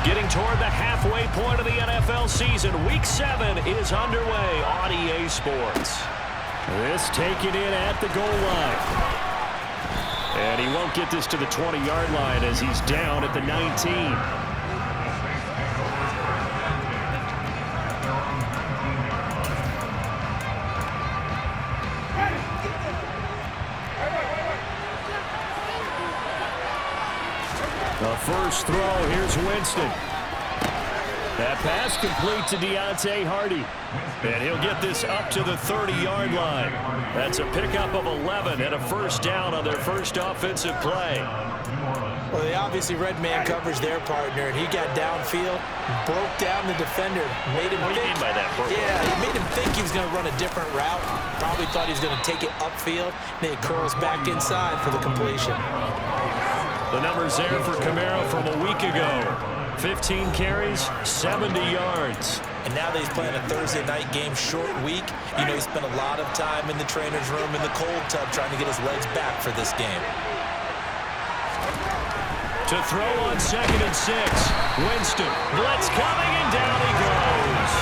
Getting toward the halfway point of the NFL season. Week 7 is underway on EA Sports. This taken in at the goal line. And he won't get this to the 20-yard line as he's down at the 19. The first throw, here's Winston. That pass complete to Deontay Hardy. And he'll get this up to the 30-yard line. That's a pickup of 11 and a first down on their first offensive play. Well, they obviously read man coverage their partner, and he got downfield, broke down the defender, made him What do you mean by that? Yeah, he made him think he was going to run a different route. Probably thought he was going to take it upfield. Then he curls back inside for the completion. The numbers there for Kamara from a week ago. 15 carries, 70 yards. And now that he's playing a Thursday night game, short week, you know he spent a lot of time in the trainer's room in the cold tub trying to get his legs back for this game. To throw on 2nd and 6. Winston, blitz coming, and down he goes.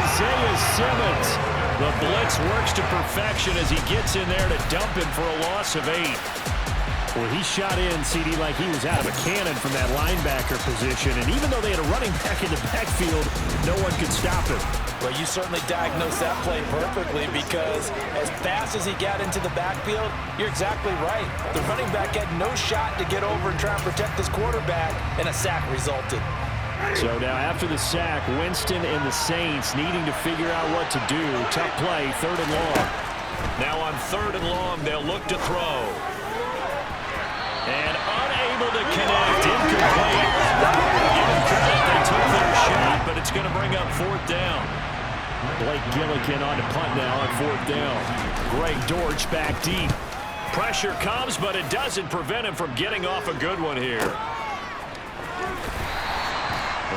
Isaiah Simmons. The blitz works to perfection as he gets in there to dump him for a loss of 8. Well, he shot in, CD, like he was out of a cannon from that linebacker position. And even though they had a running back in the backfield, no one could stop him. Well, you certainly diagnosed that play perfectly because as fast as he got into the backfield, you're exactly right. The running back had no shot to get over and try and protect his quarterback, and a sack resulted. So now after the sack, Winston and the Saints needing to figure out what to do. Tough play, 3rd and long. Now on 3rd and long, they'll look to throw. And unable to connect, incomplete. Give them credit, they took their shot, but it's going to bring up 4th down. Blake Gillikin on the punt now on 4th down. Greg Dortch back deep. Pressure comes, but it doesn't prevent him from getting off a good one here.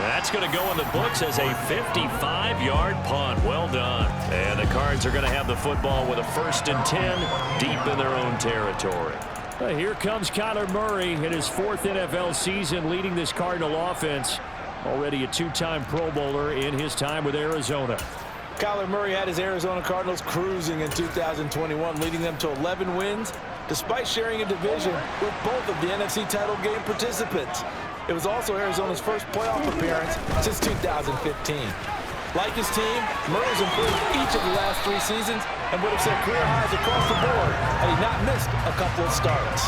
That's going to go in the books as a 55-yard punt. Well done. And the Cards are going to have the football with a 1st and 10 deep in their own territory. Here comes Kyler Murray in his 4th NFL season leading this Cardinal offense. Already a 2-time Pro Bowler in his time with Arizona. Kyler Murray had his Arizona Cardinals cruising in 2021, leading them to 11 wins, despite sharing a division with both of the NFC title game participants. It was also Arizona's first playoff appearance since 2015. Like his team, Murray's improved each of the last 3 seasons and would have set career highs across the board had he not missed a couple of starts.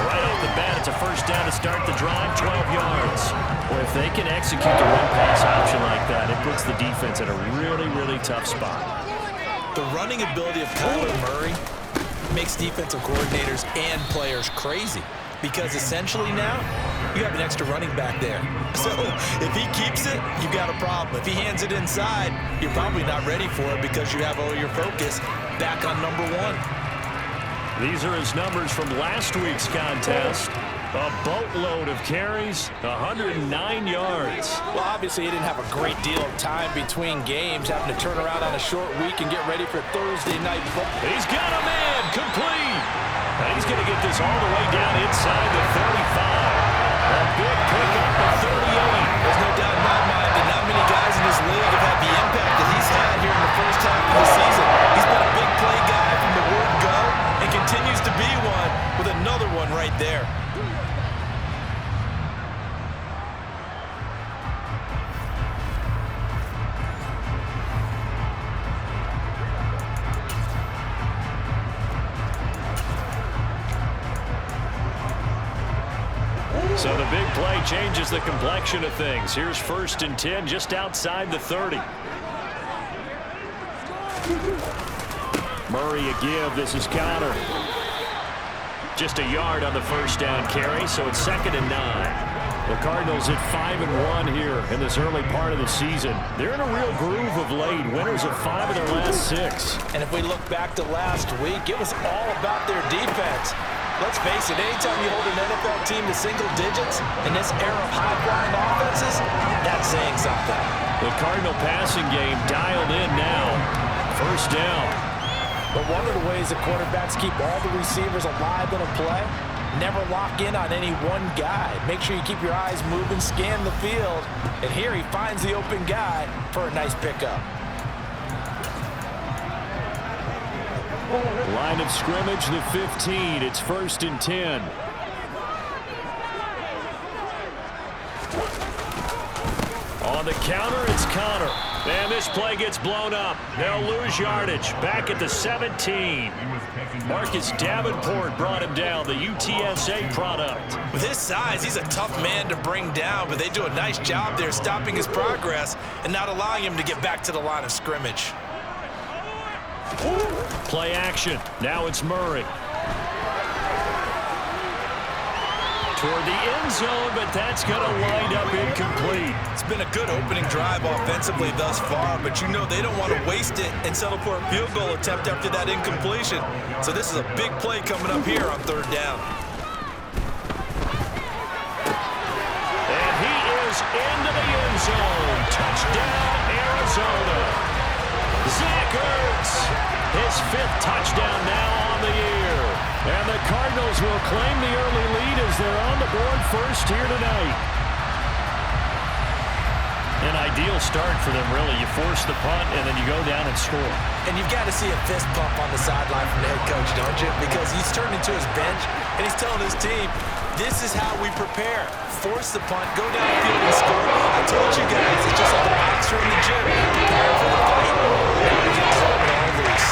Right off the bat, it's a first down to start the drive, 12 yards. Well, if they can execute the run-pass option like that, it puts the defense in a really, really tough spot. The running ability of Kyler Murray makes defensive coordinators and players crazy because essentially now you have an extra running back there. So if he keeps it, you've got a problem. If he hands it inside, you're probably not ready for it because you have all your focus back on number 1. These are his numbers from last week's contest. A boatload of carries, 109 yards. Well, obviously he didn't have a great deal of time between games, having to turn around on a short week and get ready for Thursday night football. He's got a man, complete. And he's going to get this all the way down inside the 35. A big pickup of 38. There's no doubt in my mind that not many guys in this league have had the impact that he's had here in the first half of the season. He's been a big play guy from the word go and continues to be one with another one right there. So the big play changes the complexion of things. Here's 1st and 10 just outside the 30. Murray a give. This is Connor. Just a yard on the first down carry, so it's 2nd and 9. The Cardinals at 5-1 here in this early part of the season. They're in a real groove of late. Winners of 5 of their last 6. And if we look back to last week, it was all about their defense. Let's face it, anytime you hold an NFL team to single digits in this era of high-flying offenses, that's saying something. The Cardinal passing game dialed in now. First down. But one of the ways that quarterbacks keep all the receivers alive in a play Never lock in on any one guy. Make sure you keep your eyes moving, scan the field. And here he finds the open guy for a nice pickup. Line of scrimmage, the 15. It's 1st and 10. On the counter, it's Connor. And this play gets blown up. They'll lose yardage. Back at the 17. Marcus Davenport brought him down, the UTSA product. With his size, he's a tough man to bring down, but they do a nice job there stopping his progress and not allowing him to get back to the line of scrimmage. Play action. Now it's Murray. Toward the end zone, but that's going to wind up incomplete. It's been a good opening drive offensively thus far, but you know they don't want to waste it and settle for a field goal attempt after that incompletion. So this is a big play coming up here on 3rd down. And he is into the end zone. Touchdown, Arizona. Zach Ertz, his 5th touchdown now on the year. And the Cardinals will claim the early lead as they're on the board first here tonight. An ideal start for them, really. You force the punt, and then you go down and score. And you've got to see a fist pump on the sideline from the head coach, don't you? Because he's turned into his bench, and he's telling his team, this is how we prepare. Force the punt, go downfield and score. I told you guys, it's just like a boxer in the gym. Prepare for the fight. Now we can turn it all loose.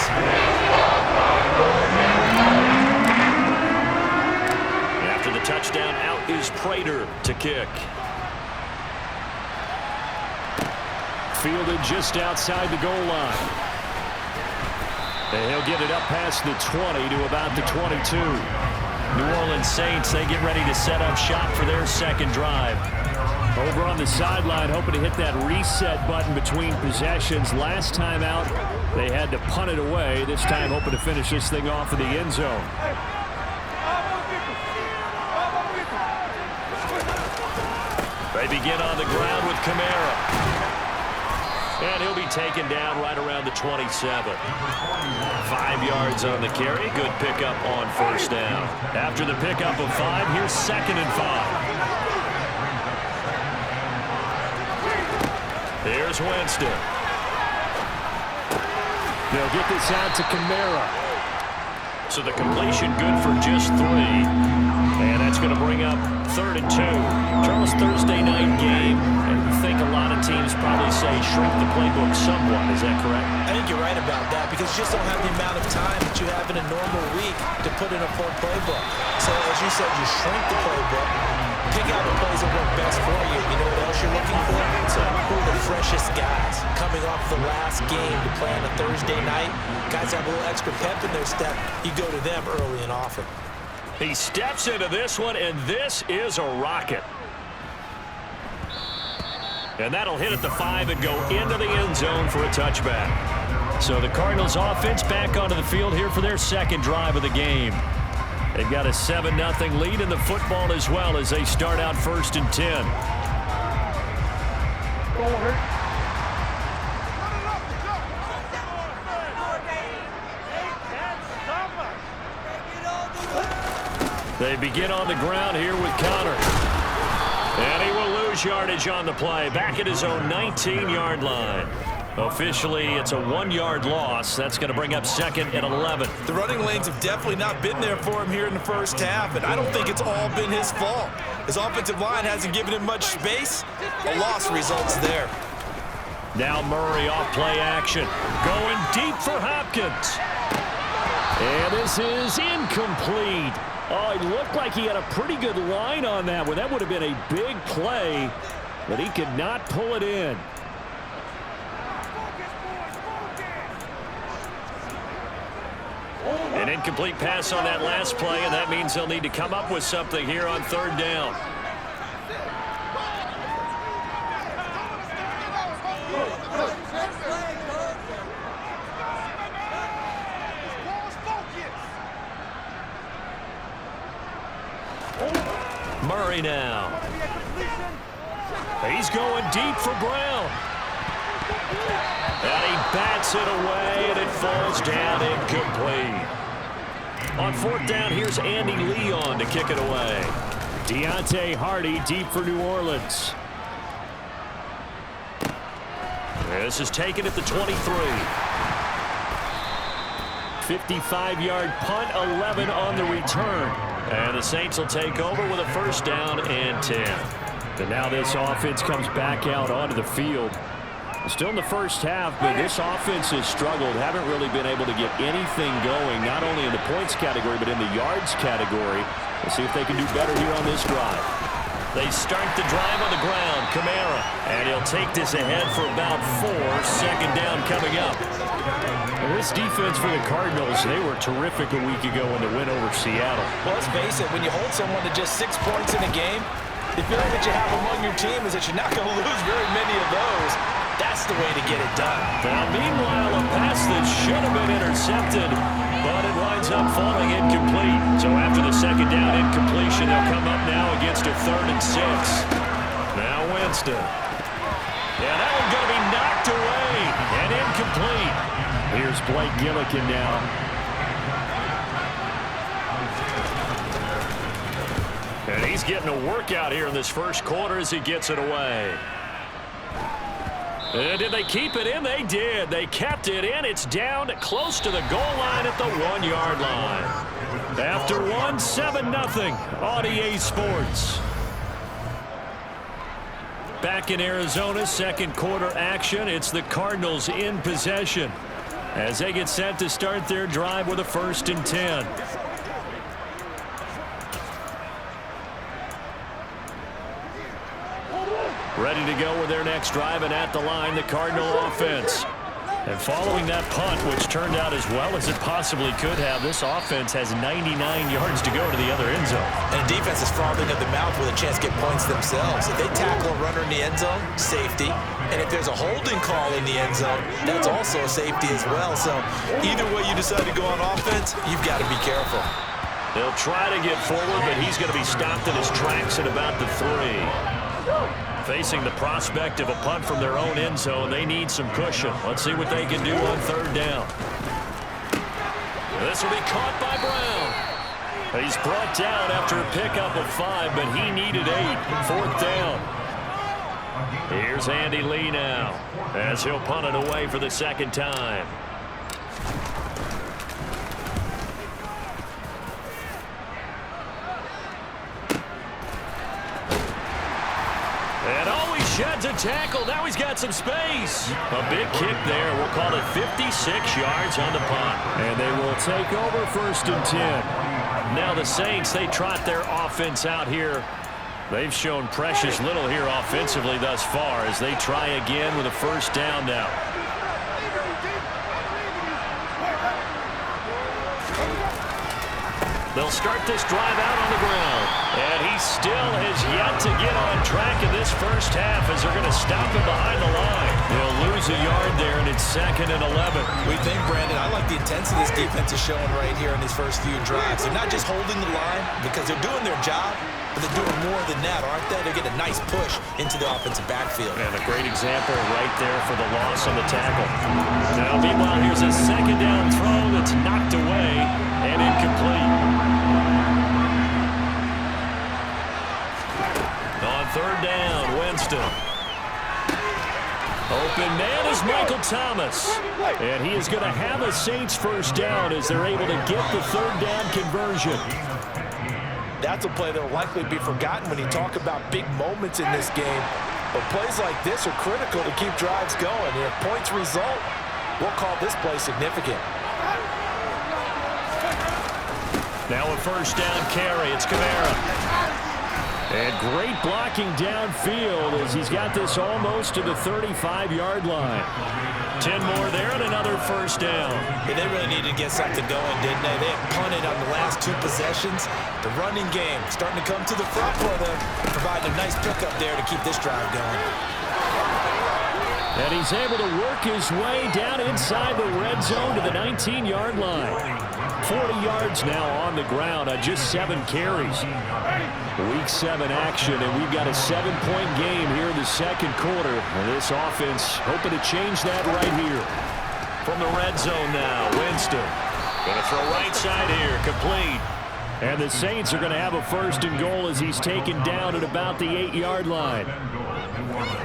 After the touchdown, out is Prater to kick. Fielded just outside the goal line. And he'll get it up past the 20 to about the 22. New Orleans Saints, they get ready to set up shop for their second drive. Over on the sideline, hoping to hit that reset button between possessions. Last time out, they had to punt it away. This time, hoping to finish this thing off in the end zone. They begin on the ground with Kamara. And he'll be taken down right around the 27. 5 yards on the carry. Good pickup on 1st down. After the pickup of 5, here's 2nd and 5. Here's Winston. They'll get this out to Kamara. So the completion good for just 3. And that's going to bring up 3rd and 2. Charles, Thursday night game. And you think a lot of teams probably say shrink the playbook somewhat. Is that correct? I think you're right about that because you just don't have the amount of time that you have in a normal week to put in a full playbook. So as you said, you shrink the playbook, pick out the plays that work best for you. You know what else you're looking for? So who are the freshest guys coming off the last game to play on a Thursday night? Guys have a little extra pep in their step. You go to them early and often. He steps into this one, and this is a rocket. And that'll hit at the 5 and go into the end zone for a touchback. So the Cardinals offense back onto the field here for their second drive of the game. They've got a 7-0 lead in the football as well as they start out 1st and 10. They begin on the ground here with Connor. And he will lose yardage on the play. Back at his own 19-yard line. Officially, it's a 1-yard loss. That's going to bring up 2nd and 11. The running lanes have definitely not been there for him here in the first half, and I don't think it's all been his fault. His offensive line hasn't given him much space. A loss results there. Now Murray off play action. Going deep for Hopkins. And this is incomplete. Oh, it looked like he had a pretty good line on that one. That would have been a big play, but he could not pull it in. An incomplete pass on that last play, and that means they'll need to come up with something here on 3rd down. Murray now. He's going deep for Brown. And he bats it away, and it falls down incomplete. On fourth down, here's Andy Lee on to kick it away. Deontay Hardy deep for New Orleans. This is taken at the 23. 55-yard punt, 11 on the return. And the Saints will take over with a first down and 10. And now this offense comes back out onto the field. Still in the first half, but this offense has struggled. Haven't really been able to get anything going, not only in the points category, but in the yards category. We'll see if they can do better here on this drive. They start the drive on the ground. Kamara. And he'll take this ahead for about 4. Second down coming up. Well, this defense for the Cardinals, they were terrific a week ago in the win over Seattle. Well, let's face it, when you hold someone to just 6 points in a game, the feeling that you have among your team is that you're not going to lose very many of those. That's the way to get it done. Now, meanwhile, a pass that should have been intercepted, but it winds up falling incomplete. So after the second down incompletion, they'll come up now against a 3rd and 6. Now Winston. Yeah, that one's going to be knocked away and incomplete. Here's Blake Gillikin now. And he's getting a workout here in this first quarter as he gets it away. And did they keep it in? They did. They kept it in. It's down close to the goal line at the 1-yard line. After 1, 7-0 on EA Sports. Back in Arizona, second quarter action. It's the Cardinals in possession as they get set to start their drive with a 1st and 10. Ready to go with their next drive, and at the line, the Cardinal offense. And following that punt, which turned out as well as it possibly could have, this offense has 99 yards to go to the other end zone. And defense is frothing at the mouth with a chance to get points themselves. If they tackle a runner in the end zone, safety. And if there's a holding call in the end zone, that's also a safety as well. So either way you decide to go on offense, you've got to be careful. They'll try to get forward, but he's going to be stopped in his tracks at about the 3. Facing the prospect of a punt from their own end zone, they need some cushion. Let's see what they can do on 3rd down. This will be caught by Brown. He's brought down after a pickup of 5, but he needed 8. 4th down. Here's Andy Lee now as he'll punt it away for the 2nd time. Sheds a tackle. Now he's got some space. A big kick there. We'll call it 56 yards on the punt. And they will take over 1st and 10. Now the Saints, they trot their offense out here. They've shown precious little here offensively thus far as they try again with a 1st down now. They'll start this drive out on the ground. And he still has yet to get on track in this first half as they're going to stop him behind the line. They'll lose a yard there, and it's 2nd and 11. We think, Brandon, I like the intensity this defense is showing right here in these first few drives. They're not just holding the line because they're doing their job, but they're doing more than that, aren't they? They get a nice push into the offensive backfield. And a great example right there for the loss on the tackle. Now, meanwhile, here's a 2nd down throw that's knocked away and incomplete. On 3rd down, Winston. Open man is Michael Thomas. And he is going to have a Saints 1st down as they're able to get the 3rd down conversion. That's a play that will likely be forgotten when you talk about big moments in this game. But plays like this are critical to keep drives going. And if points result, we'll call this play significant. Now a 1st down carry. It's Kamara. And great blocking downfield as he's got this almost to the 35-yard line. 10 more there and another 1st down. Yeah, they really needed to get something going, didn't they? They have punted on the last 2 possessions. The running game starting to come to the front for them, providing a nice pickup there to keep this drive going. And he's able to work his way down inside the red zone to the 19-yard line. 40 yards now on the ground on just 7 carries. Week 7 action, and we've got a 7-point game here in the 2nd quarter. And this offense hoping to change that right here. From the red zone now, Winston. Going to throw right side here, complete. And the Saints are going to have a 1st and goal as he's taken down at about the 8-yard line.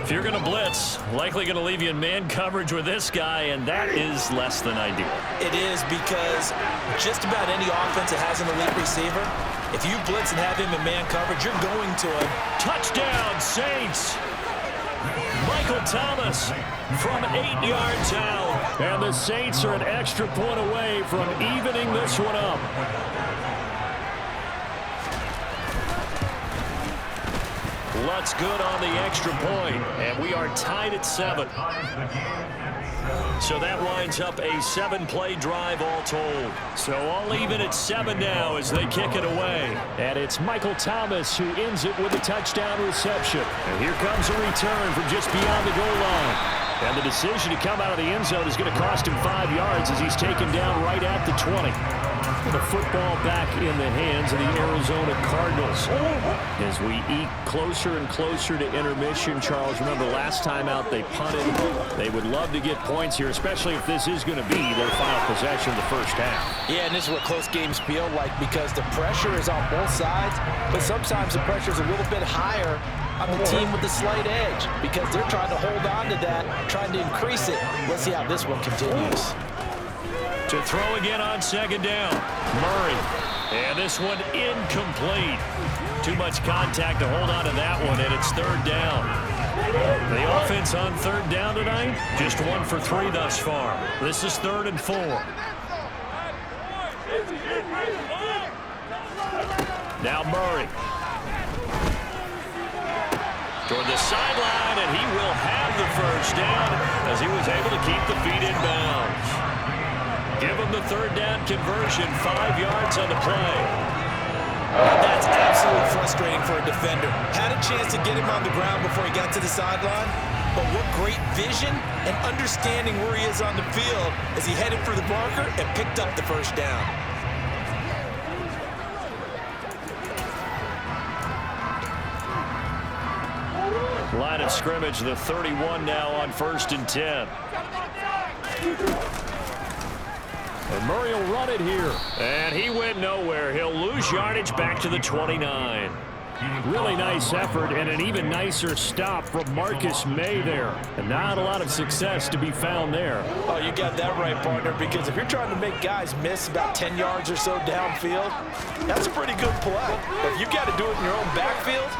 If you're going to blitz, likely going to leave you in man coverage with this guy, and that is less than ideal. It is, because just about any offense that has an elite receiver, if you blitz and have him in man coverage, you're going to him. Touchdown, Saints! Michael Thomas from 8 yards out. And the Saints are an extra point away from evening this one up. Lutz good on the extra point, and we are tied at 7. So that winds up a 7-play drive all told. So all even at 7 now as they kick it away. And it's Michael Thomas who ends it with a touchdown reception. And here comes a return from just beyond the goal line. And the decision to come out of the end zone is going to cost him 5 yards as he's taken down right at the 20. The football back in the hands of the Arizona Cardinals. As we eke closer and closer to intermission, Charles, remember last time out they punted. They would love to get points here, especially if this is going to be their final possession of the first half. Yeah, and this is what close games feel like, because the pressure is on both sides, but sometimes the pressure is a little bit higher on the team with the slight edge, because they're trying to hold on to that, trying to increase it. Let's see how this one continues. To throw again on 2nd down. Murray. And this one incomplete. Too much contact to hold on to that one, and it's 3rd down. The offense on 3rd down tonight, just 1 for 3 thus far. This is 3rd and 4. Now Murray. Toward the sideline, and he will have the 1st down as he was able to keep the feet in bounds. Give him the 3rd down conversion, 5 yards on the play. That's absolutely frustrating for a defender. Had a chance to get him on the ground before he got to the sideline, but what great vision and understanding where he is on the field as he headed for the marker and picked up the 1st down. Line of scrimmage, the 31 now on 1st and 10. And Murray will run it here. And he went nowhere. He'll lose yardage back to the 29. Really nice effort and an even nicer stop from Marcus May there. And not a lot of success to be found there. Oh, you got that right, partner, because if you're trying to make guys miss about 10 yards or so downfield, that's a pretty good play. But if you got to do it in your own backfield,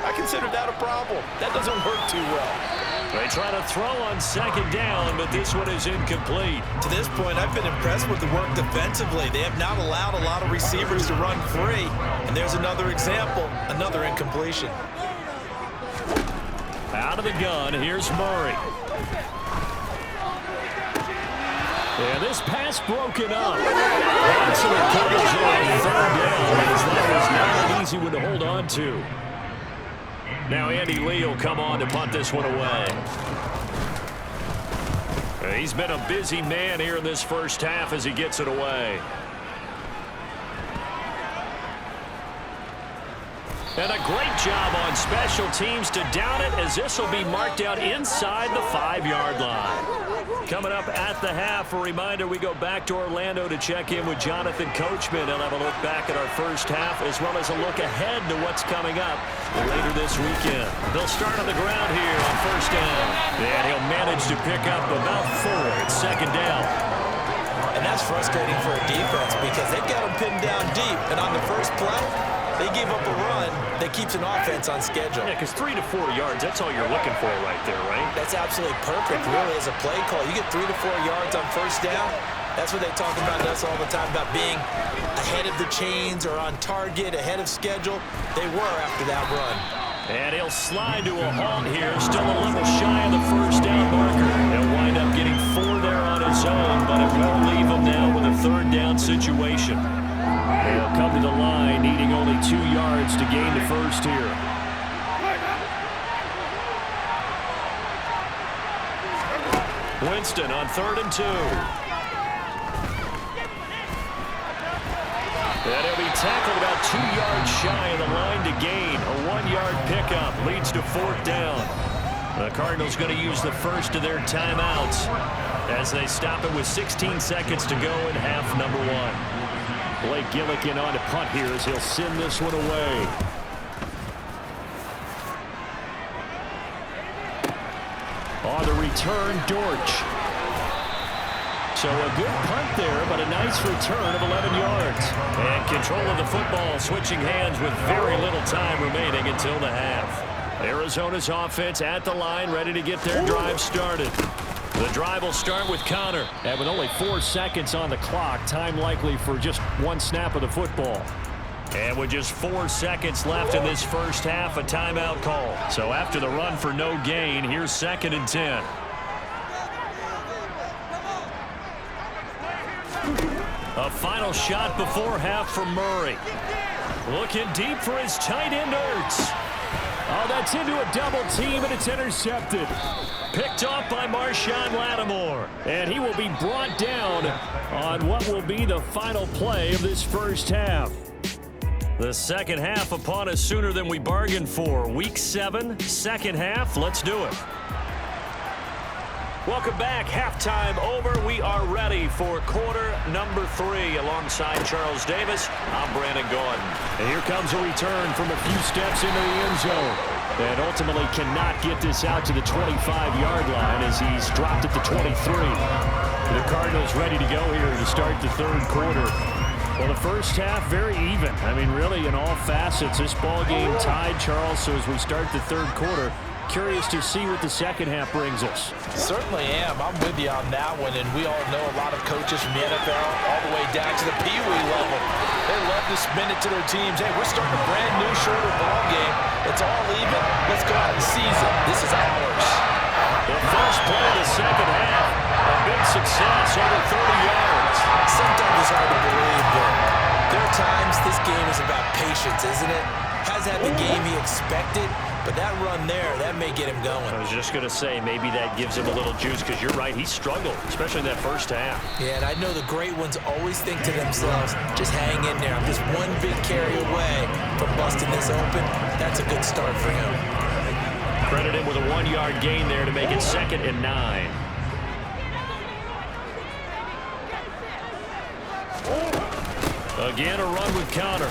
I consider that a problem. That doesn't work too well. They try to throw on 2nd down, but this one is incomplete. To this point, I've been impressed with the work defensively. They have not allowed a lot of receivers to run free. And there's another example, another incompletion. Out of the gun, here's Murray. And this pass broken up. So the Cardinals are on 3rd down, as that was not an easy one to hold on to. Now Andy Lee will come on to punt this one away. He's been a busy man here in this first half as he gets it away. And a great job on special teams to down it, as this will be marked out inside the 5-yard line. Coming up at the half, a reminder, we go back to Orlando to check in with Jonathan Coachman. He'll have a look back at our first half as well as a look ahead to what's coming up later this weekend. They'll start on the ground here on 1st down. And he'll manage to pick up about 4 at 2nd down. And that's frustrating for a defense because they've got them pinned down deep. And on the first play, they give up a run that keeps an offense on schedule. Yeah, because 3 to 4 yards, that's all you're looking for right there, right? That's absolutely perfect, really, as a play call. You get 3 to 4 yards on 1st down. That's what they talk about us all the time, about being ahead of the chains or on target, ahead of schedule. They were after that run. And he'll slide to a halt here, still a little shy of the 1st down marker. He'll wind up getting 4 there on his own, but it won't leave him now with a 3rd down situation. They'll come to the line, needing only 2 yards to gain the 1st here. Winston on 3rd and 2. And he'll be tackled about 2 yards shy of the line to gain. A 1-yard pickup leads to 4th down. The Cardinals going to use the first of their timeouts. as they stop it with 16 seconds to go in half number one. Blake Gillikin on to punt here as he'll send this one away. On the return, Dortch. So a good punt there, but a nice return of 11 yards. And control of the football, switching hands with very little time remaining until the half. Arizona's offense at the line, ready to get their drive started. The drive will start with Connor. And with only 4 seconds on the clock, time likely for just one snap of the football. And with just 4 seconds left in this first half, a timeout call. So after the run for no gain, here's 2nd and 10. A final shot before half from Murray. Looking deep for his tight end, Ertz. Oh, that's into a double team, and it's intercepted. Picked off by Marshawn Lattimore. And he will be brought down on what will be the final play of this first half. The second half upon us sooner than we bargained for. Week 7, second half. Let's do it. Welcome back. Halftime over. We are ready for quarter number 3. Alongside Charles Davis, I'm Brandon Gordon. And here comes a return from a few steps into the end zone. And ultimately cannot get this out to the 25-yard line as he's dropped at the 23. The Cardinals ready to go here to start the third quarter. Well, the first half, very even. I mean, really, in all facets, this ball game tied, Charles. So as we start the third quarter, curious to see what the second half brings us. Certainly am. I'm with you on that one, and we all know a lot of coaches from the NFL all the way down to the Pee Wee level. They love to spin it to their teams. Hey, we're starting a brand new, shorter ball game. It's all even. Let's go out and seize it. This is ours. The first play of the second half, a big success, over 30 yards. Sometimes it's hard to believe, but there are times this game is about patience, isn't it? Has had the game he expected, but that run there, that may get him going. I was just going to say, maybe that gives him a little juice, because you're right, he struggled, especially in that first half. Yeah, and I know the great ones always think to themselves, just hang in there. I'm just one big carry away from busting this open. That's a good start for him. Credit him with a 1-yard gain there to make it 2nd and 9. Again, a run with Connor.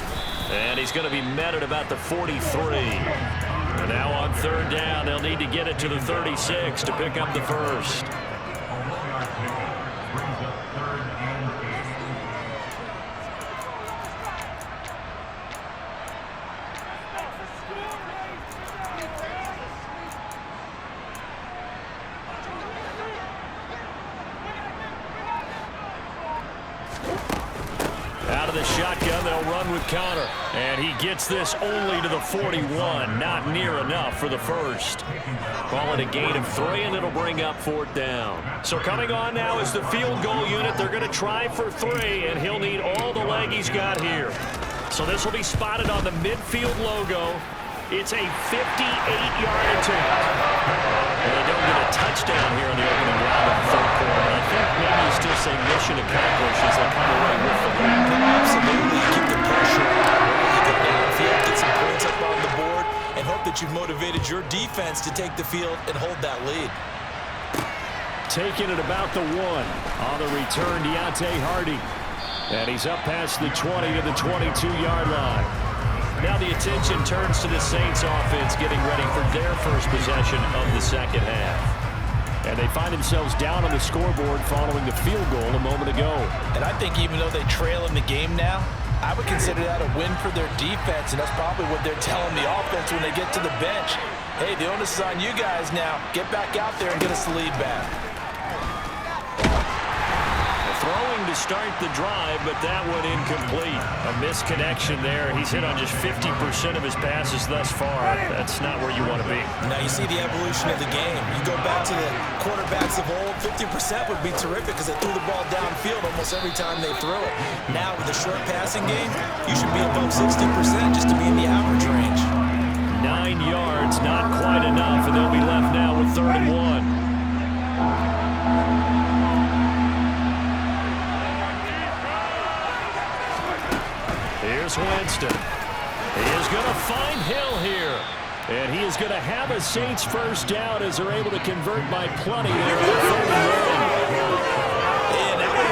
And he's going to be met at about the 43. And now on third down, they'll need to get it to the 36 to pick up the first. Out of the shotgun, they'll run with Connor. And he gets this only to the 41. Not near enough for the first. Call it a gain of 3, and it'll bring up 4th down. So coming on now is the field goal unit. They're going to try for 3, and he'll need all the leg he's got here. So this will be spotted on the midfield logo. It's a 58-yard attempt. And they don't get a touchdown here in the opening round of the third quarter. But I think maybe you still say mission accomplished as they come away with the lead. Absolutely. Keep the pressure on. You go downfield, get some points up on the board, and hope that you've motivated your defense to take the field and hold that lead. Taking it about the 1. On the return, Deontay Hardy. And he's up past the 20 to the 22-yard line. Now the attention turns to the Saints offense getting ready for their first possession of the second half. And they find themselves down on the scoreboard following the field goal a moment ago. And I think even though they trail in the game now, I would consider that a win for their defense, and that's probably what they're telling the offense when they get to the bench. Hey, the onus is on you guys now. Get back out there and get us the lead back. Throwing to start the drive, but that one incomplete. A misconnection there. He's hit on just 50% of his passes thus far. That's not where you want to be. Now you see the evolution of the game. You go back to the quarterbacks of old, 50% would be terrific because they threw the ball downfield almost every time they threw it. Now with the short passing game, you should be above 60% just to be in the average range. 9 yards, not quite enough, and they'll be left now with 3rd and 1. Here's Winston. He is going to find Hill here. And he is going to have a Saints first down as they're able to convert by plenty there on 3rd and 1.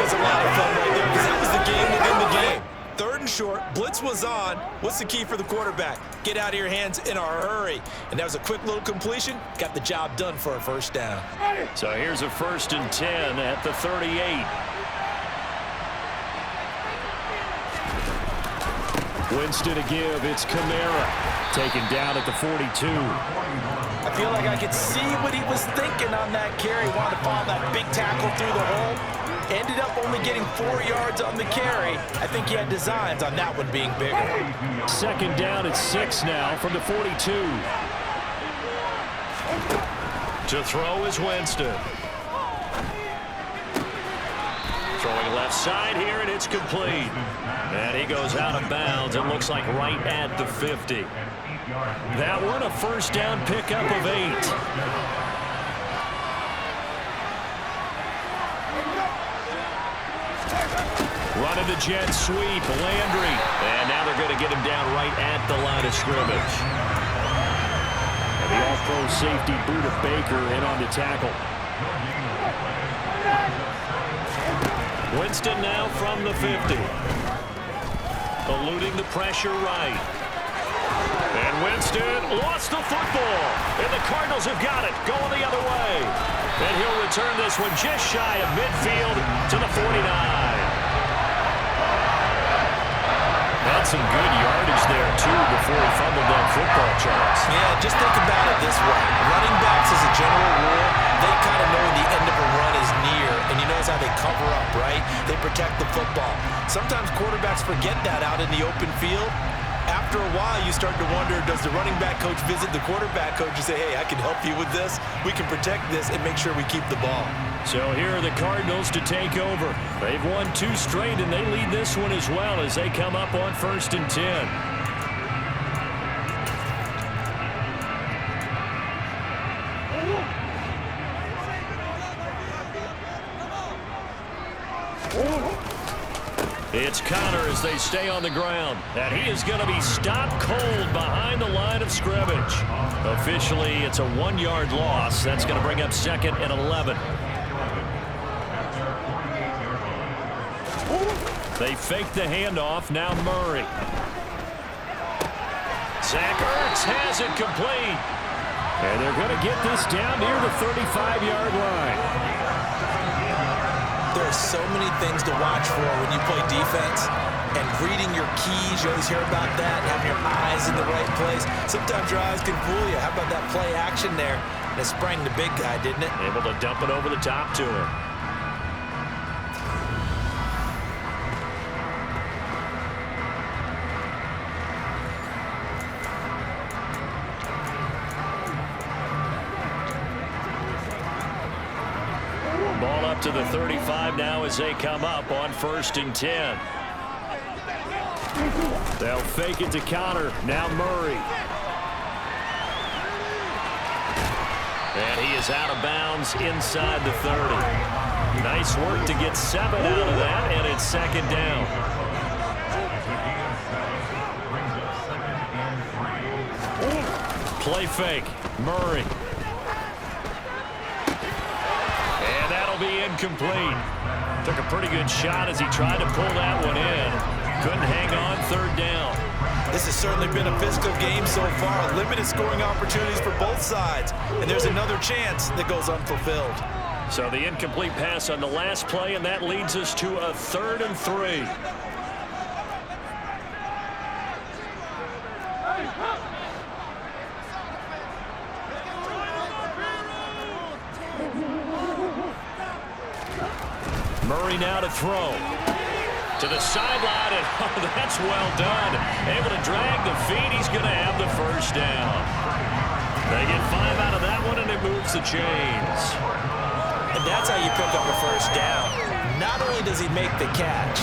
was a lot of fun right there because that was the game within the game. 3rd and short, blitz was on. What's the key for the quarterback? Get out of your hands in a hurry. And that was a quick little completion. Got the job done for a 1st down. So here's a 1st and 10 at the 38. Winston to give. It's Kamara. Taken down at the 42. I feel like I could see what he was thinking on that carry. Wanted to follow that big tackle through the hole. Ended up only getting 4 yards on the carry. I think he had designs on that one being bigger. 2nd down at 6 now from the 42. To throw is Winston. Throwing left side here, and it's complete. And he goes out of bounds. It looks like right at the 50. That one a 1st down pickup of 8. Running the jet sweep, Landry. And now they're going to get him down right at the line of scrimmage. And the all-pro safety Buda Baker in on the tackle. Winston now from the 50. Eluding the pressure right. And Winston lost the football. And the Cardinals have got it, going the other way. And he'll return this one just shy of midfield to the 49. Had some good yardage there, too, before he fumbled that football, Charles. Yeah, just think about it this way. Running backs, as a general rule, they kind of know when the end of a run is near, and you notice how they cover up, right? They protect the football. Sometimes quarterbacks forget that out in the open field. After a while, you start to wonder, does the running back coach visit the quarterback coach and say, hey, I can help you with this. We can protect this and make sure we keep the ball. So here are the Cardinals to take over. They've won 2 straight, and they lead this one as well as they come up on 1st and 10. It's Connor as they stay on the ground. And he is going to be stopped cold behind the line of scrimmage. Officially, it's a 1-yard loss. That's going to bring up 2nd and 11. They fake the handoff. Now Murray. Zach Ertz has it complete. And they're going to get this down near the 35-yard line. There are so many things to watch for when you play defense, and reading your keys, you always hear about that, having your eyes in the right place. Sometimes your eyes can fool you. How about that play action there? And it sprang the big guy, didn't it? Able to dump it over the top to him. Ball up to the 35 now as they come up on 1st and 10. They'll fake it to Connor. Now Murray. And he is out of bounds inside the 30. Nice work to get 7 out of that, and it's 2nd down. Play fake. Murray. And that'll be incomplete. Took a pretty good shot as he tried to pull that one in. Couldn't hang on 3rd down. This has certainly been a physical game so far. Limited scoring opportunities for both sides. And there's another chance that goes unfulfilled. So the incomplete pass on the last play, and that leads us to a 3rd and 3. Murray now to throw. To the sideline, and oh, that's well done. Able to drag the feet. He's going to have the 1st down. They get 5 out of that one, and it moves the chains. And that's how you pick up a 1st down. Not only does he make the catch,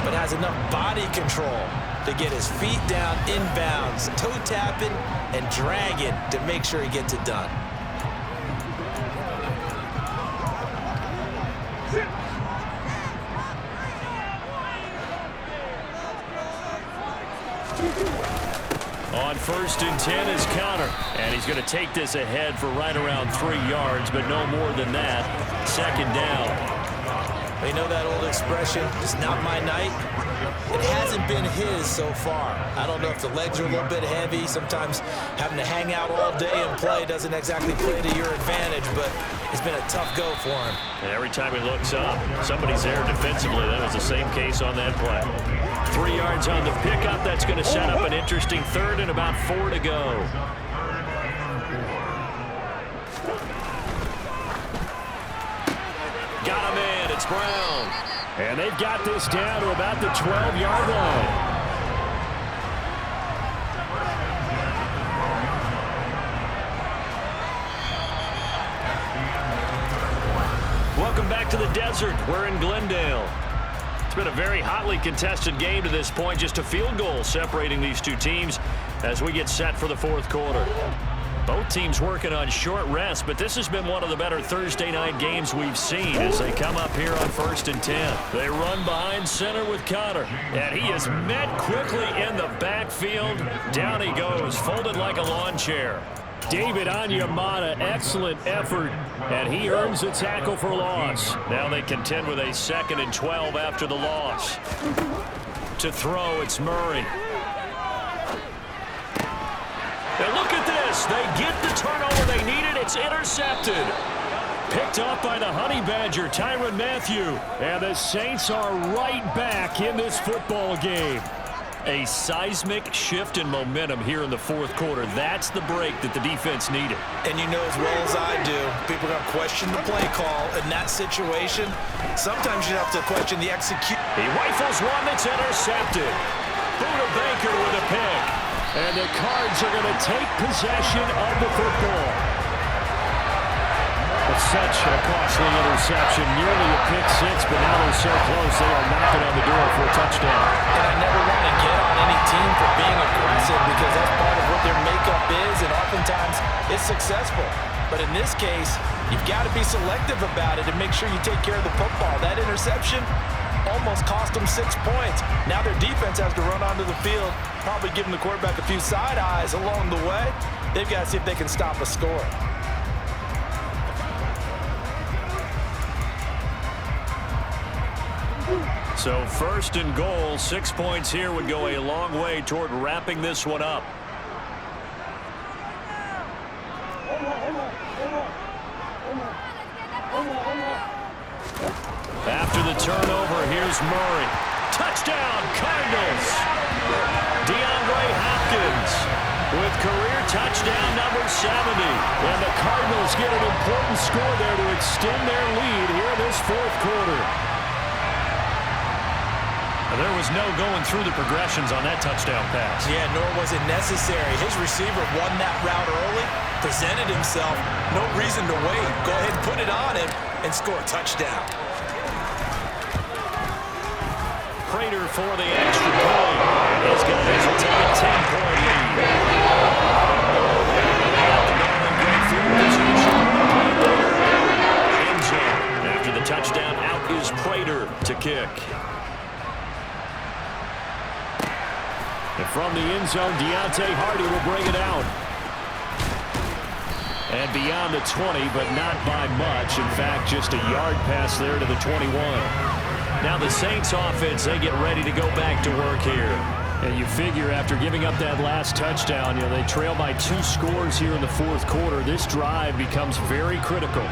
but has enough body control to get his feet down inbounds, toe tapping and dragging to make sure he gets it done. On 1st and 10 is Connor, and he's going to take this ahead for right around 3 yards, but no more than that. 2nd down. You know that old expression, it's not my night? It hasn't been his so far. I don't know if the legs are a little bit heavy. Sometimes having to hang out all day and play doesn't exactly play to your advantage, but it's been a tough go for him. And every time he looks up, somebody's there defensively. That was the same case on that play. 3 yards on the pickup. That's going to set up an interesting third and about 4 to go. Got him in. It's Brown. And they've got this down to about the 12-yard line. Welcome back to the desert. We're in Glendale. It's been a very hotly contested game to this point. Just a field goal separating these two teams as we get set for the fourth quarter. Both teams working on short rest, but this has been one of the better Thursday night games we've seen as they come up here on 1st and 10. They run behind center with Connor, and he is met quickly in the backfield. Down he goes, folded like a lawn chair. David Onyemata, excellent effort, and he earns a tackle for loss. Now they contend with a 2nd and 12 after the loss. To throw, it's Murray. And look at this. They get the turnover they needed. It's intercepted. Picked off by the Honey Badger, Tyrann Mathieu. And the Saints are right back in this football game. A seismic shift in momentum here in the fourth quarter. That's the break that the defense needed. And you know as well as I do, people are going to question the play call in that situation. Sometimes you have to question the execution. He rifles one that's intercepted. Buda Baker with a pick. And the Cards are going to take possession of the football. It's such a costly interception, nearly a pick six, but now they're so close they are knocking on the door for a touchdown. And I never want to get on any team for being aggressive because that's part of what their makeup is, and oftentimes it's successful. But in this case, you've got to be selective about it and make sure you take care of the football. That interception almost cost them 6 points. Now their defense has to run onto the field, probably giving the quarterback a few side eyes along the way. They've got to see if they can stop a score. So 1st and goal, 6 points here would go a long way toward wrapping this one up. After the turnover, here's Murray. Touchdown, Cardinals! DeAndre Hopkins with career touchdown number 70. And the Cardinals get an important score there to extend their lead here in this fourth quarter. There was no going through the progressions on that touchdown pass. Yeah, nor was it necessary. His receiver won that route early, presented himself. No reason to wait. Go ahead and put it on him and score a touchdown. Prater for the extra point. These guys will take a 10-point lead. End zone. After the touchdown, out is Prater to kick. And from the end zone, Deontay Hardy will bring it out. And beyond the 20, but not by much. In fact, just a yard pass there to the 21. Now the Saints offense, they get ready to go back to work here. And you figure after giving up that last touchdown, they trail by 2 scores here in the fourth quarter. This drive becomes very critical.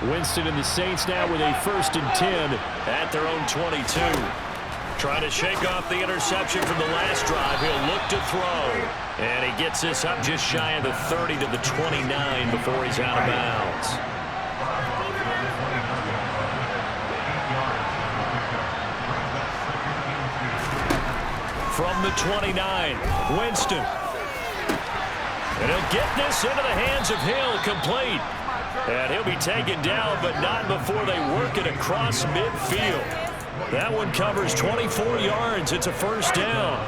Winston and the Saints now with a 1st and 10 at their own 22. Trying to shake off the interception from the last drive. He'll look to throw. And he gets this up just shy of the 30 to the 29 before he's out of bounds. From the 29, Winston. And he'll get this into the hands of Hill, complete. And he'll be taken down, but not before they work it across midfield. That one covers 24 yards. It's a 1st down.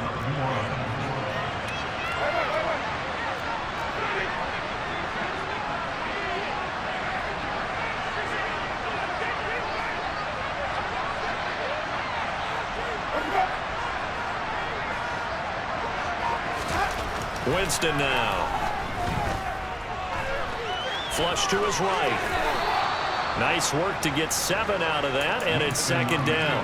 Winston now. Flush to his right. Nice work to get 7 out of that, and it's second down.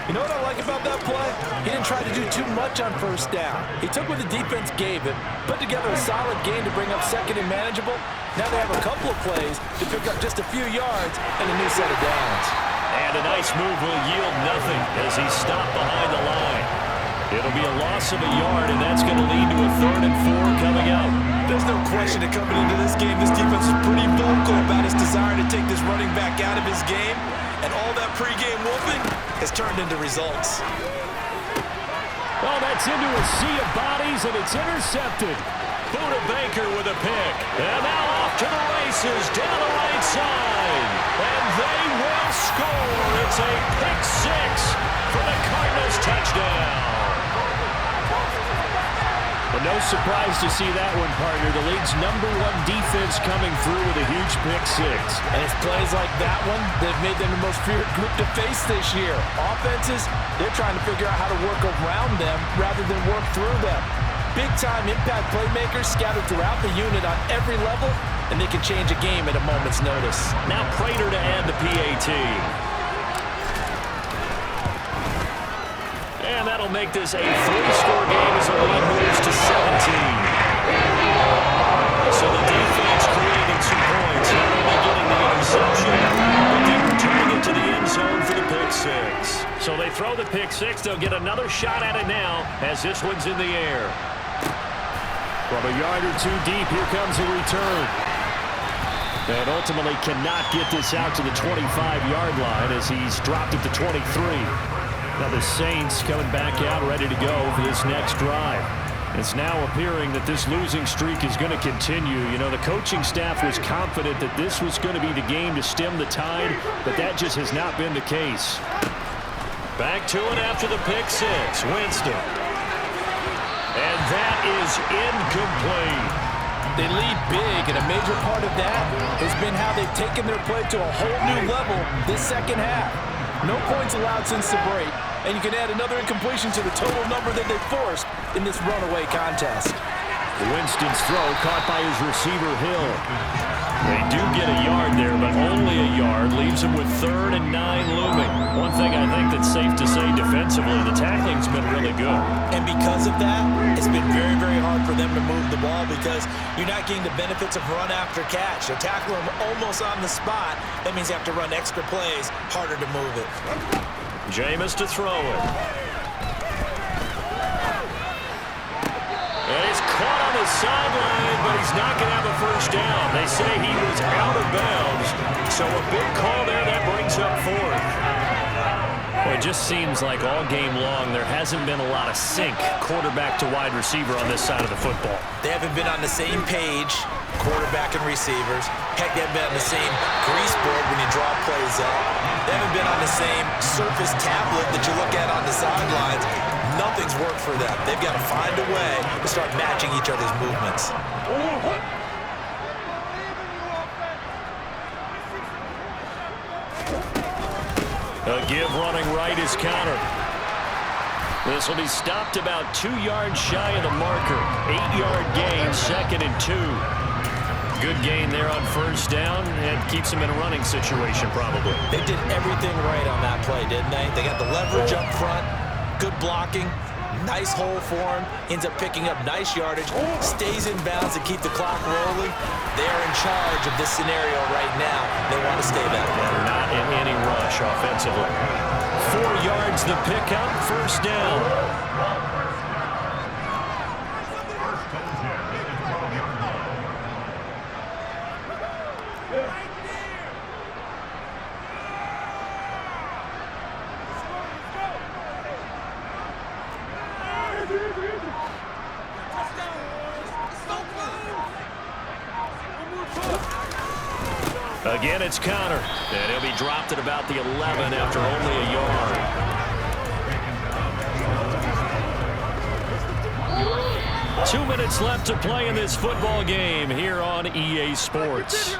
You know what I like about that play? He didn't try to do too much on first down. He took what the defense gave him, put together a solid game to bring up second and manageable. Now they have a couple of plays to pick up just a few yards and a new set of downs. And a nice move will yield nothing as he's stopped behind the line. It'll be a loss of a yard, and that's going to lead to a 3rd and 4 coming out. There's no question that coming into this game, this defense is pretty vocal about its desire to take this running back out of his game. And all that pregame whooping has turned into results. Oh, that's into a sea of bodies, and it's intercepted. Buda Baker with a pick. And now off to the races down the right side. And they will score. It's a pick 6 for the Cardinals touchdown. Well, no surprise to see that one, partner. The league's #1 defense coming through with a huge pick 6. And it's plays like that one that have made them the most feared group to face this year. Offenses, they're trying to figure out how to work around them rather than work through them. Big-time impact playmakers scattered throughout the unit on every level, and they can change a game at a moment's notice. Now Prater to add the PAT. And that'll make this a 3-score game as the lead moves to 17. So the defense creating some points, not only getting the interception, but then returning it to the end zone for the pick 6. So they throw the pick 6. They'll get another shot at it now as this one's in the air. From a yard or 2 deep, here comes a return. And ultimately cannot get this out to the 25-yard line as he's dropped it to 23. Now the Saints coming back out ready to go for this next drive. It's now appearing that this losing streak is going to continue. You know, the coaching staff was confident that this was going to be the game to stem the tide, but that just has not been the case. Back to it after the pick 6. Winston. And that is incomplete. They lead big, and a major part of that has been how they've taken their play to a whole new level this second half. No points allowed since the break, and you can add another incompletion to the total number that they forced in this runaway contest. Winston's throw caught by his receiver, Hill. They do get a yard there, but only a yard. Leaves him with 3rd and 9 looming. One thing I think that's safe to say defensively, the tackling's been really good. And because of that, it's been very, very hard for them to move the ball because you're not getting the benefits of run after catch. They're tackling them almost on the spot. That means you have to run extra plays, harder to move it. Jameis to throw it. And he's caught on the sideline, but he's not going to have a first down. They say he was out of bounds, so a big call there that brings up 4th. Well, it just seems like all game long there hasn't been a lot of sync quarterback to wide receiver on this side of the football. They haven't been on the same page, quarterback and receivers. Heck, they haven't been on the same grease board when you draw plays up. They haven't been on the same surface tablet that you look at on the sidelines. Nothing's worked for them. They've got to find a way to start matching each other's movements. A give running right is counter. This will be stopped about 2 yards shy of the marker. 8-yard gain, 2nd and 2. Good gain there on first down and keeps them in a running situation probably. They did everything right on that play, didn't they? They got the leverage up front, good blocking, nice hole for him, ends up picking up nice yardage, stays in bounds to keep the clock rolling. They are in charge of this scenario right now. They want to stay that way. They're not in any rush offensively. 4 yards the pickup, first down. Again, it's Connor, and he'll be dropped at about the 11 after only a yard. 2 minutes left to play in this football game here on EA Sports.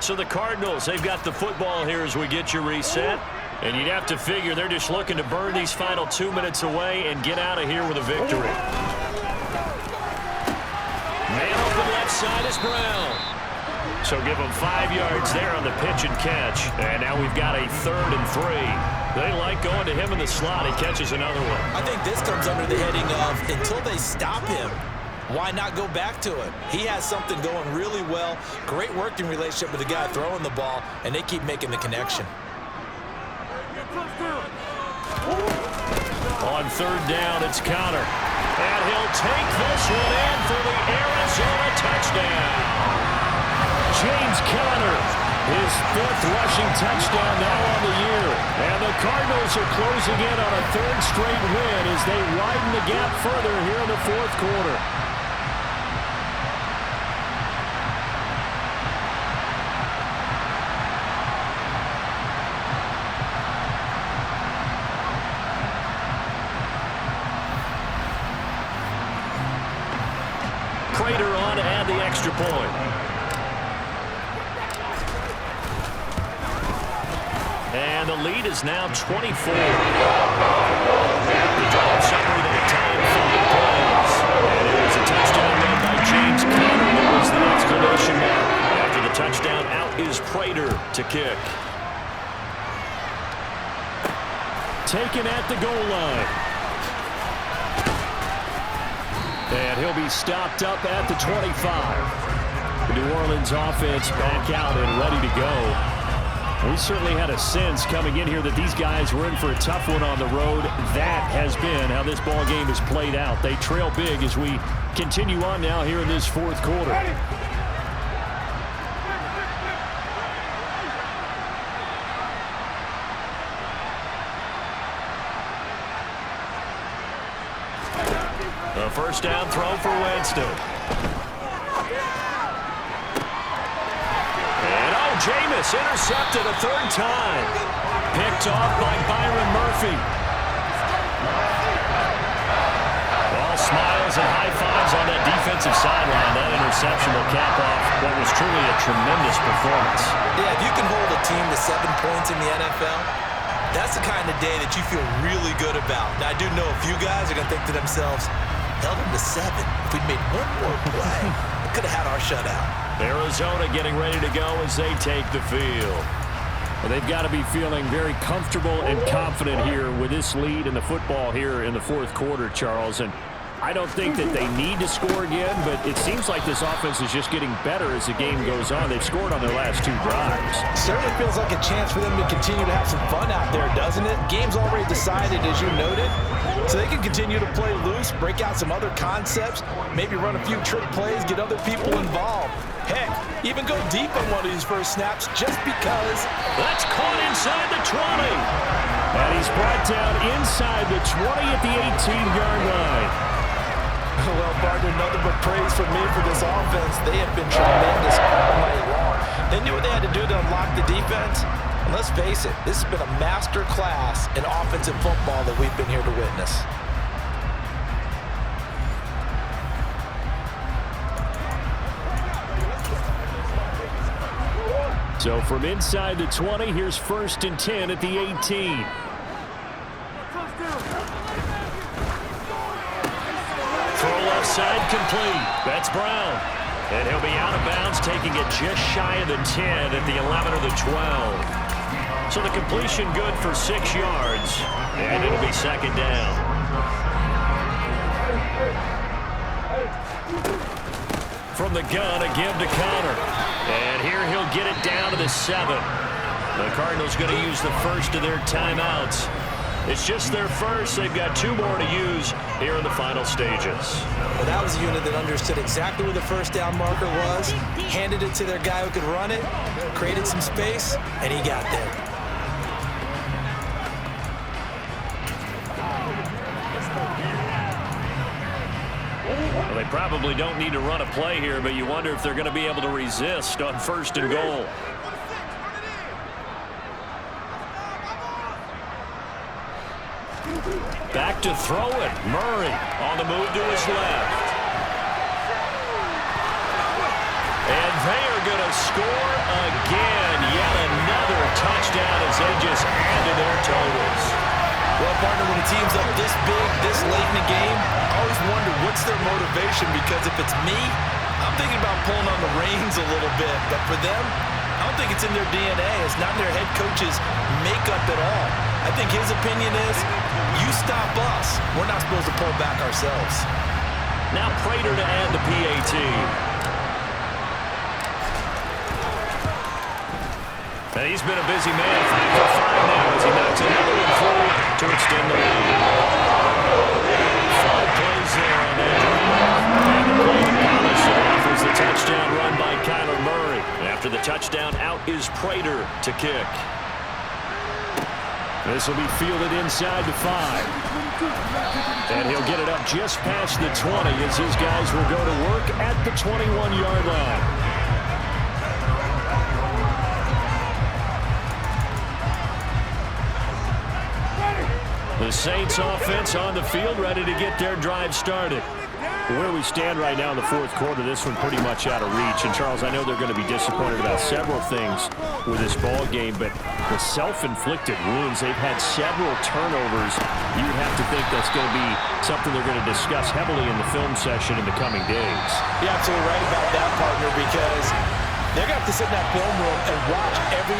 So the Cardinals, they've got the football here as we get you reset. And you'd have to figure they're just looking to burn these final 2 minutes away and get out of here with a victory. Man open left side is Brown. So give them 5 yards there on the pitch and catch. And now we've got a 3rd and 3. They like going to him in the slot. He catches another one. I think this comes under the heading of until they stop him, why not go back to it? He has something going really well. Great working relationship with the guy throwing the ball, and they keep making the connection. On 3rd down, it's Connor. And he'll take this one in for the Arizona touchdown. James Conner, his 5th rushing touchdown now on the year. And the Cardinals are closing in on a 3rd straight win as they widen the gap further here in the 4th quarter. Prater on to add the extra point. And the lead is now 24. The drive summary that time 5 plays. And it was a touchdown made by James Conner. That was the exclamation mark. After the touchdown, out is Prater to kick. Taken at the goal line. And he'll be stopped up at the 25. The New Orleans offense back out and ready to go. We certainly had a sense coming in here that these guys were in for a tough one on the road. That has been how this ball game has played out. They trail big as we continue on now here in this 4th quarter. A 1st down throw for Winston. Jameis intercepted a 3rd time. Picked off by Byron Murphy. All smiles and high fives on that defensive sideline. That interception will cap off what was truly a tremendous performance. Yeah, if you can hold a team to 7 points in the NFL, that's the kind of day that you feel really good about. Now, I do know a few guys are going to think to themselves, held them to 7. If we'd made one more play, we could have had our shutout. Arizona getting ready to go as they take the field. Well, they've got to be feeling very comfortable and confident here with this lead in the football here in the 4th quarter, Charles. And I don't think that they need to score again, but it seems like this offense is just getting better as the game goes on. They've scored on their last 2 drives. Certainly feels like a chance for them to continue to have some fun out there, doesn't it? Game's already decided, as you noted, so they can continue to play loose, break out some other concepts, maybe run a few trick plays, get other people involved. Heck, even go deep on one of these first snaps just because. That's caught inside the 20. And he's brought down inside the 20 at the 18-yard line. Well, partner, nothing but praise from me for this offense. They have been tremendous all night long. They knew what they had to do to unlock the defense. And let's face it, this has been a master class in offensive football that we've been here to witness. So from inside the 20, here's 1st and 10 at the 18. Throw left side complete. That's Brown. And he'll be out of bounds, taking it just shy of the 10 at the 11 or the 12. So the completion good for 6 yards. And it'll be 2nd down. From the gun, a give to Connor. And here he'll get it down to the 7. The Cardinals going to use the first of their timeouts. It's just their first. They've got 2 more to use here in the final stages. Well, that was a unit that understood exactly where the 1st down marker was, handed it to their guy who could run it, created some space, and he got there. Well, they probably don't need to run a play here, but you wonder if they're going to be able to resist on 1st and goal. Back to throw it. Murray on the move to his left. And they are going to score again. Yet another touchdown as they just add to their totals. Well, partner, when a team's up this big, this late in the game, I always wonder what's their motivation, because if it's me, I'm thinking about pulling on the reins a little bit. But for them, I don't think it's in their DNA. It's not in their head coach's makeup at all. I think his opinion is, you stop us. We're not supposed to pull back ourselves. Now Prater to add the PAT. And he's been a busy man, 5 for 5 now as he knocks another one through to extend the lead. 5 plays there on that drive. And the play to polish it off was the touchdown run by Kyler Murray. After the touchdown, out is Prater to kick. This will be fielded inside the 5. And he'll get it up just past the 20 as his guys will go to work at the 21-yard line. The Saints offense on the field, ready to get their drive started. Where we stand right now in the fourth quarter, this one pretty much out of reach. And, Charles, I know they're going to be disappointed about several things with this ball game, but the self-inflicted wounds, they've had several turnovers. You would have to think that's going to be something they're going to discuss heavily in the film session in the coming days. You're absolutely right about that, partner, because they're going to have to sit in that film room and watch every